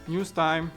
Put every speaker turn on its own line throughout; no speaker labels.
news time.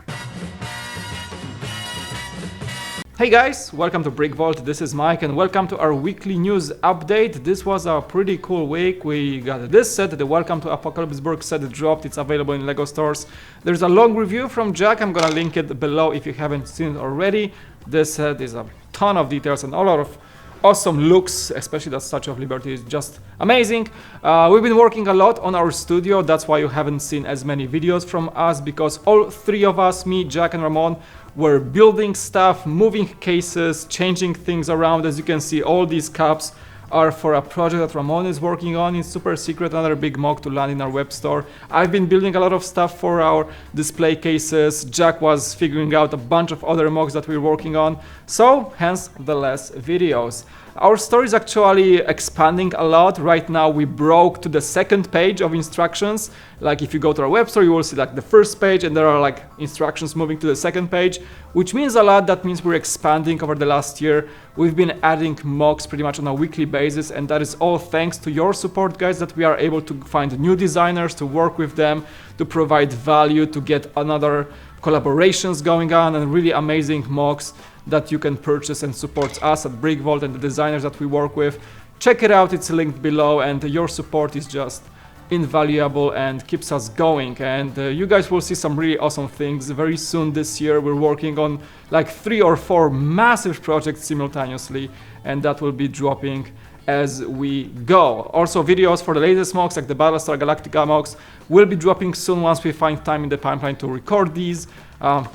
Hey guys, welcome to BrickVault, this is Mike and welcome to our weekly news update. This was a pretty cool week. We got this set, the Welcome to Apocalypseburg set dropped, it's available in LEGO stores. There's a long review from Jack, I'm gonna link it below if you haven't seen it already. This set is a ton of details and a lot of awesome looks, especially that Statue of Liberty is just amazing. We've been working a lot on our studio, that's why you haven't seen as many videos from us, because all three of us, me, Jack and Ramon, were building stuff, moving cases, changing things around. As you can see, all these cups are for a project that Ramon is working on. It's super secret, another big mock to land in our web store. I've been building a lot of stuff for our display cases. Jack was figuring out a bunch of other mocks that we're working on, so hence the less videos. Our store is actually expanding a lot. Right now we broke to the second page of instructions. Like if you go to our web store, you will see like the first page and there are like instructions moving to the second page, which means a lot. That means we're expanding over the last year. We've been adding mocks pretty much on a weekly basis, and that is all thanks to your support, guys, that we are able to find new designers, to work with them, to provide value, to get another collaborations going on, and really amazing mocks that you can purchase and support us at BrickVault and the designers that we work with. Check it out, it's linked below, and your support is just invaluable and keeps us going. And you guys will see some really awesome things very soon this year. We're working on like 3 or 4 massive projects simultaneously, and that will be dropping as we go. Also videos for the latest mocks like the Battlestar Galactica mocks will be dropping soon once we find time in the pipeline to record these.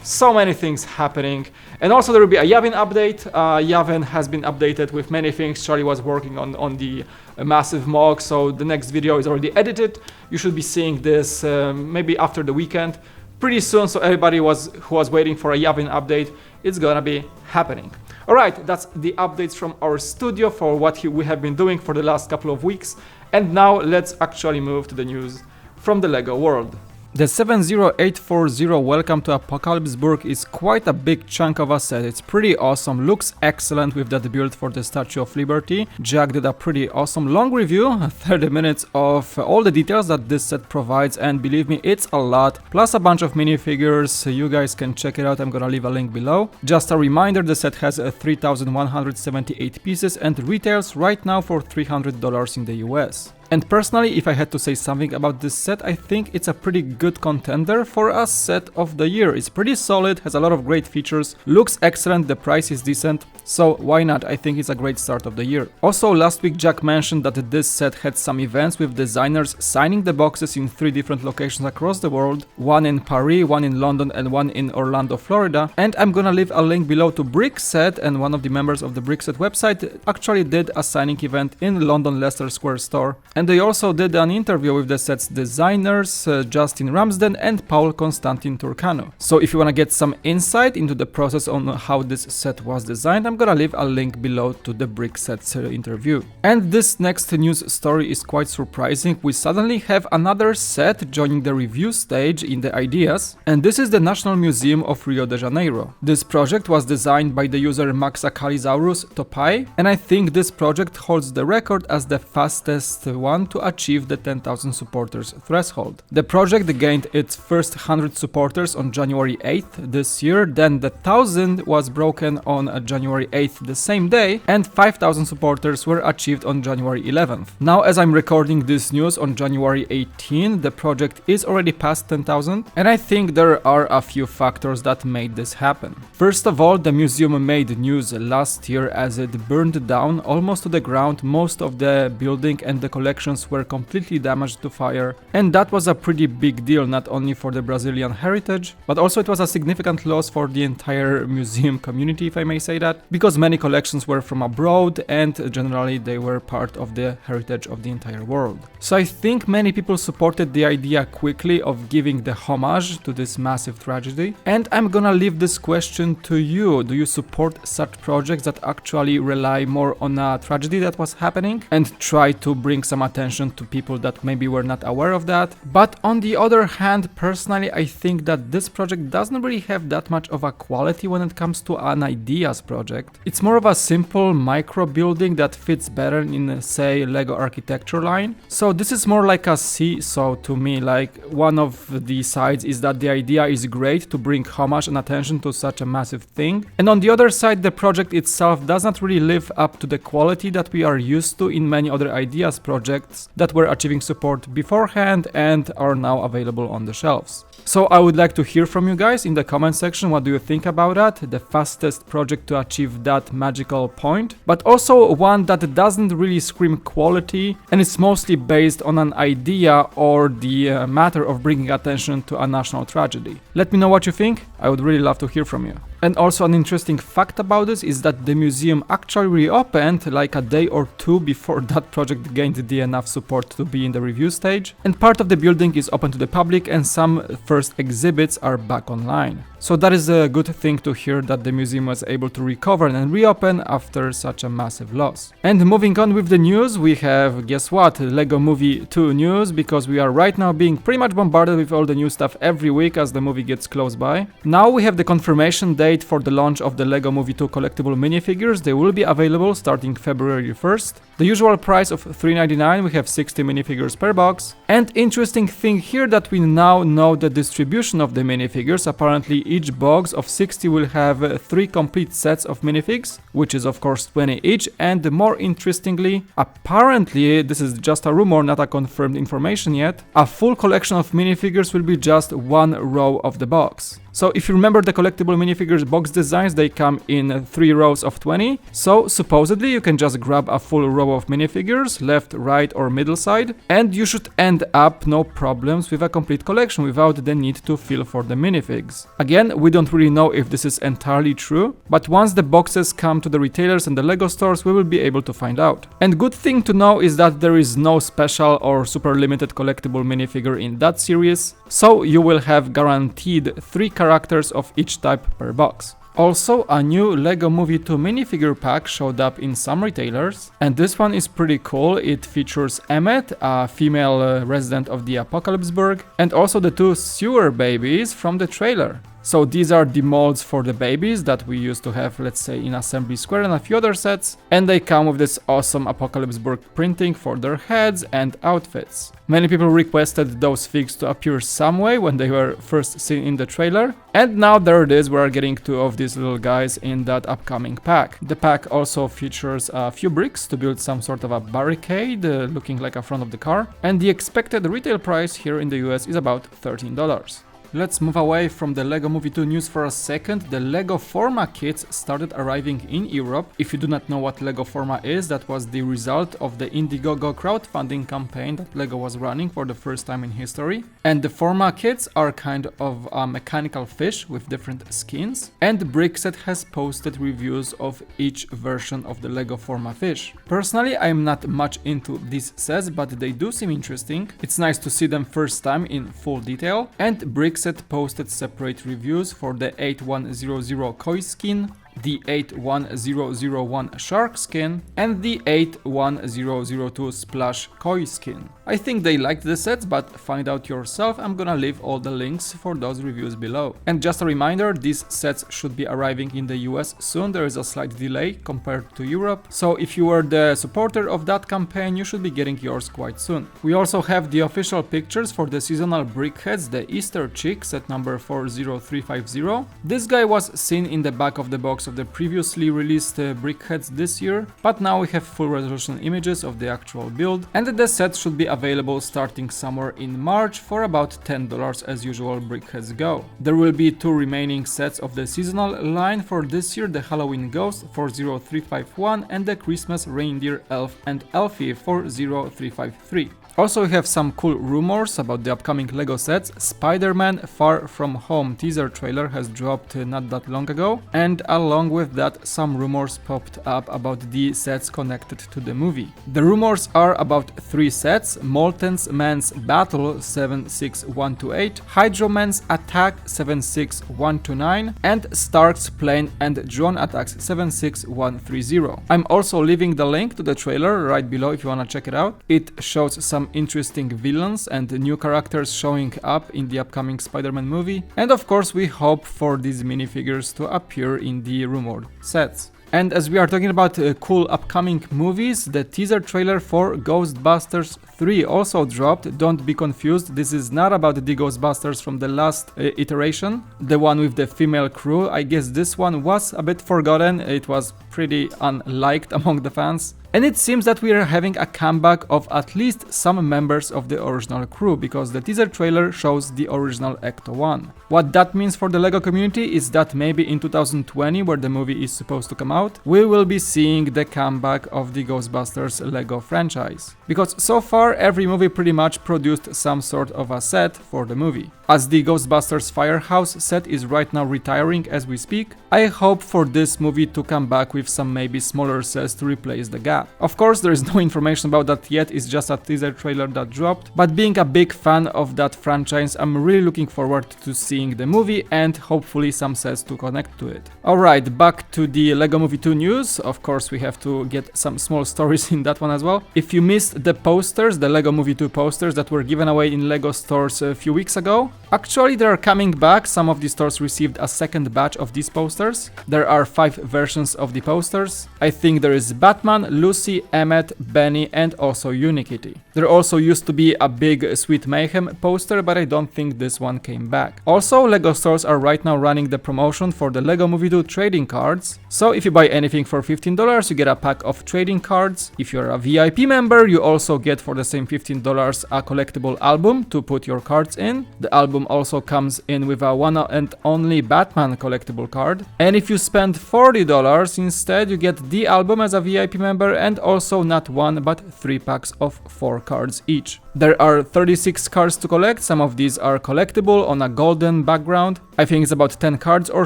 So many things happening. And also there will be a Yavin update. Yavin has been updated with many things. Charlie was working on the massive mock, so the next video is already edited. You should be seeing this maybe after the weekend pretty soon, so everybody who was waiting for a Yavin update, it's gonna be happening. Alright, that's the updates from our studio for what we have been doing for the last couple of weeks. And now let's actually move to the news from the LEGO world. The 70840 Welcome to Apocalypseburg is quite a big chunk of a set. It's pretty awesome, looks excellent with that build for the Statue of Liberty. Jack did a pretty awesome long review, 30 minutes of all the details that this set provides, and believe me, it's a lot, plus a bunch of minifigures. You guys can check it out, I'm gonna leave a link below. Just a reminder, the set has 3,178 pieces and retails right now for $300 in the US. And personally, if I had to say something about this set, I think it's a pretty good contender for a set of the year. It's pretty solid, has a lot of great features, looks excellent, the price is decent, so why not? I think it's a great start of the year. Also, last week Jack mentioned that this set had some events with designers signing the boxes in 3 different locations across the world, one in Paris, one in London and one in Orlando, Florida. And I'm gonna leave a link below to Brickset, and one of the members of the Brickset website actually did a signing event in London Leicester Square store. And they also did an interview with the set's designers, Justin Ramsden and Paul Constantin Turcanu. So if you want to get some insight into the process on how this set was designed, I'm gonna leave a link below to the Brickset's interview. And this next news story is quite surprising. We suddenly have another set joining the review stage in the ideas, and this is the National Museum of Rio de Janeiro. This project was designed by the user Maxacalisaurus Topai, and I think this project holds the record as the fastest one to achieve the 10,000 supporters threshold. The project gained its first 100 supporters on January 8th this year, then the 1,000 was broken on January 8th the same day, and 5,000 supporters were achieved on January 11th. Now, as I'm recording this news on January 18th, the project is already past 10,000, and I think there are a few factors that made this happen. First of all, the museum made news last year as it burned down almost to the ground. Most of the building and the collection were completely damaged to fire, and that was a pretty big deal, not only for the Brazilian heritage, but also it was a significant loss for the entire museum community, if I may say that, because many collections were from abroad and generally they were part of the heritage of the entire world. So I think many people supported the idea quickly of giving the homage to this massive tragedy, and I'm gonna leave this question to you. Do you support such projects that actually rely more on a tragedy that was happening and try to bring some attention to people that maybe were not aware of that. But on the other hand, personally, I think that this project doesn't really have that much of a quality when it comes to an ideas project. It's more of a simple micro building that fits better in, say, Lego architecture line. So this is more like a seesaw to me. Like, one of the sides is that the idea is great to bring homage and attention to such a massive thing, and on the other side, the project itself does not really live up to the quality that we are used to in many other ideas projects that were achieving support beforehand and are now available on the shelves. So I would like to hear from you guys in the comment section. What do you think about that? The fastest project to achieve that magical point, but also one that doesn't really scream quality and it's mostly based on an idea or the matter of bringing attention to a national tragedy. Let me know what you think. I would really love to hear from you. And also an interesting fact about this is that the museum actually reopened like a day or two before that project gained the enough support to be in the review stage, and part of the building is open to the public and some first exhibits are back online. So that is a good thing to hear, that the museum was able to recover and reopen after such a massive loss. And moving on with the news, we have, guess what, Lego Movie 2 news, because we are right now being pretty much bombarded with all the new stuff every week as the movie gets close by. Now we have the confirmation date for the launch of the Lego Movie 2 collectible minifigures. They will be available starting February 1st. The usual price of $3.99, we have 60 minifigures per box. And interesting thing here that we now know the distribution of the minifigures. Apparently each box of 60 will have 3 complete sets of minifigs, which is of course 20 each, and more interestingly, apparently, this is just a rumor, not a confirmed information yet, a full collection of minifigures will be just one row of the box. So if you remember the collectible minifigures box designs, they come in 3 rows of 20. So supposedly you can just grab a full row of minifigures, left, right or middle side, and you should end up no problems with a complete collection without the need to fill for the minifigs. Again, we don't really know if this is entirely true, but once the boxes come to the retailers and the Lego stores, we will be able to find out. And good thing to know is that there is no special or super limited collectible minifigure in that series, so you will have guaranteed 3 characters of each type per box. Also, a new Lego Movie 2 minifigure pack showed up in some retailers, and this one is pretty cool. It features Emmet, a female resident of the Apocalypseburg, and also the 2 sewer babies from the trailer. So these are the molds for the babies that we used to have, let's say, in Assembly Square and a few other sets, and they come with this awesome Apocalypseburg printing for their heads and outfits. Many people requested those figs to appear some way when they were first seen in the trailer, and now there it is, we're getting 2 of these little guys in that upcoming pack. The pack also features a few bricks to build some sort of a barricade looking like a front of the car, and the expected retail price here in the US is about $13. Let's move away from the Lego Movie 2 news for a second. The Lego Forma kits started arriving in Europe. If you do not know what Lego Forma is, that was the result of the Indiegogo crowdfunding campaign that Lego was running for the first time in history. And the Forma kits are kind of a mechanical fish with different skins. And Brickset has posted reviews of each version of the Lego Forma fish. Personally, I'm not much into these sets, but they do seem interesting. It's nice to see them first time in full detail. And Brickset posted separate reviews for the 8100 koi skin, the 81001 shark skin, and the 81002 splash koi skin. I think they liked the sets, but find out yourself. I'm gonna leave all the links for those reviews below. And just a reminder, these sets should be arriving in the US soon. There is a slight delay compared to Europe, so if you were the supporter of that campaign, you should be getting yours quite soon. We also have the official pictures for the seasonal brickheads, the Easter chick, set number 40350. This guy was seen in the back of the box of the previously released brickheads this year, but now we have full resolution images of the actual build, and the set should be available starting somewhere in March for about $10 as usual brickheads go. There will be 2 remaining sets of the seasonal line for this year, the Halloween Ghost 40351 and the Christmas Reindeer Elf and Elfie 40353. Also, we have some cool rumors about the upcoming LEGO sets. SpiderMan Far From Home teaser trailer has dropped not that long ago, and along along with that, some rumors popped up about the sets connected to the movie. The rumors are about 3 sets: Molten's Man's Battle 76128, Hydroman's Attack 76129, and Stark's Plane and Drone Attacks 76130. I'm also leaving the link to the trailer right below if you wanna check it out. It shows some interesting villains and new characters showing up in the upcoming Spider-Man movie, and of course we hope for these minifigures to appear in the rumored sets. And as we are talking about cool upcoming movies, the teaser trailer for Ghostbusters 3 also dropped. Don't be confused, this is not about the Ghostbusters from the last iteration, the one with the female crew. I guess this one was a bit forgotten, it was pretty unliked among the fans. And it seems that we are having a comeback of at least some members of the original crew, because the teaser trailer shows the original Ecto-1. What that means for the LEGO community is that maybe in 2020, where the movie is supposed to come out, we will be seeing the comeback of the Ghostbusters LEGO franchise. Because so far every movie pretty much produced some sort of a set for the movie. As the Ghostbusters Firehouse set is right now retiring as we speak, I hope for this movie to come back with some maybe smaller sets to replace the gap. Of course, there is no information about that yet, it's just a teaser trailer that dropped, but being a big fan of that franchise, I'm really looking forward to seeing the movie and hopefully some sets to connect to it. Alright, back to the LEGO Movie 2 news. Of course, we have to get some small stories in that one as well. If you missed the posters, the LEGO Movie 2 posters that were given away in LEGO stores a few weeks ago, actually they are coming back. Some of the stores received a second batch of these posters. There are 5 versions of the posters. I think there is Batman, Lucy, Emmett, Benny, and also Unikitty. There also used to be a big Sweet Mayhem poster, but I don't think this one came back. Also, LEGO stores are right now running the promotion for the LEGO Movie 2 trading cards. So if you buy anything for $15, you get a pack of trading cards. If you're a VIP member, you also get for the same $15 a collectible album to put your cards in. The album also comes in with a one and only Batman collectible card. And if you spend $40 instead, you get the album as a VIP member and also not 1 but 3 packs of 4 cards each. There are 36 cards to collect. Some of these are collectible on a golden background. I think it's about 10 cards or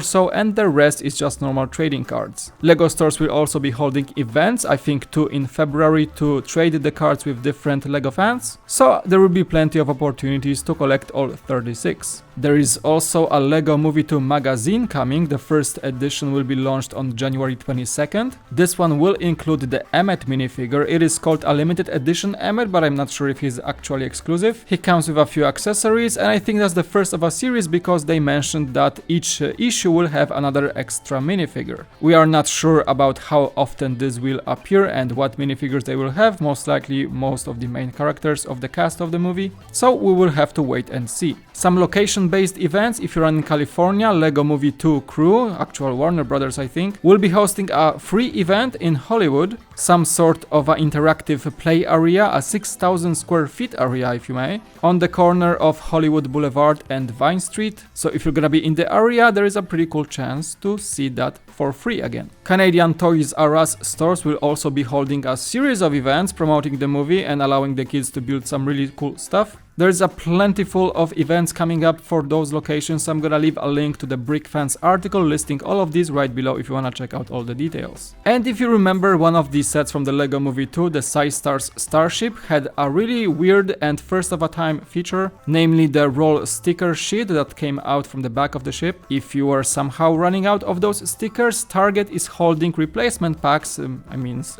so, and the rest is just normal trading cards. LEGO stores will also be holding events, I think 2 in February, to trade the cards with different LEGO fans. So there will be plenty of opportunities to collect all 36. There is also a LEGO Movie 2 magazine coming. The first edition will be launched on January 22nd. This one will include the Emmett minifigure. It is called a limited edition Emmett, but I'm not sure if he's actually exclusive. He comes with a few accessories, and I think that's the first of a series because they mentioned that each issue will have another extra minifigure. We are not sure about how often this will appear and what minifigures they will have, most likely most of the main characters of the cast of the movie, so we will have to wait and see. Some location-based events. If you're in California, LEGO Movie 2 crew, actual Warner Brothers I think, will be hosting a free event in Hollywood, some sort of an interactive play area, a 6,000 square feet area if you may, on the corner of Hollywood Boulevard and Vine Street. So if you're gonna be in the area, there is a pretty cool chance to see that for free again. Canadian Toys R Us stores will also be holding a series of events promoting the movie and allowing the kids to build some really cool stuff. There's a plentiful of events coming up for those locations. I'm gonna leave a link to the BrickFans article listing all of these right below if you wanna check out all the details. And if you remember, one of these sets from the LEGO Movie 2, the Systar's Starship, had a really weird and first of a time feature, namely the roll sticker sheet that came out from the back of the ship. If you are somehow running out of those stickers, Target is holding replacement packs,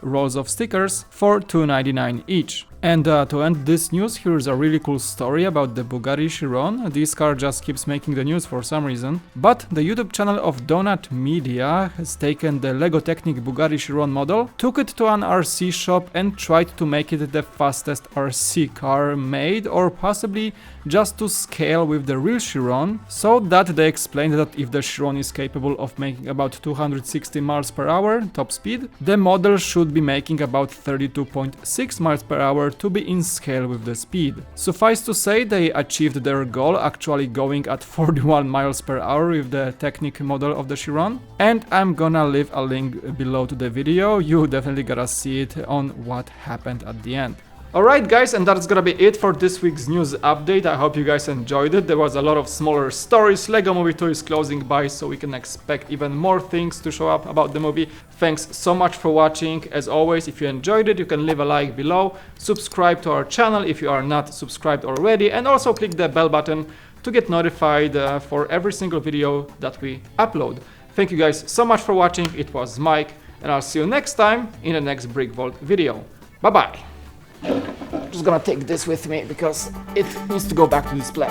rolls of stickers, for $2.99 each. And to end this news, here's a really cool story about the Bugatti Chiron. This car just keeps making the news for some reason. But the YouTube channel of Donut Media has taken the LEGO Technic Bugatti Chiron model, took it to an RC shop and tried to make it the fastest RC car made, or possibly just to scale with the real Chiron, so that they explained that if the Chiron is capable of making about 260 miles per hour top speed, the model should be making about 32.6 miles per hour to be in scale with the speed. Suffice to say, they achieved their goal, actually going at 41 miles per hour with the Technic model of the Chiron. And I'm gonna leave a link below to the video. You definitely gotta see it on what happened at the end. Alright guys, and that's gonna be it for this week's news update. I hope you guys enjoyed it. There was a lot of smaller stories. Lego Movie 2 is closing by, so we can expect even more things to show up about the movie. Thanks so much for watching. As always, if you enjoyed it, you can leave a like below, subscribe to our channel if you are not subscribed already, and also click the bell button to get notified for every single video that we upload. Thank you guys so much for watching. It was Mike, and I'll see you next time in the next BrickVault video. Bye bye! I'm just gonna take this with me because it needs to go back to display.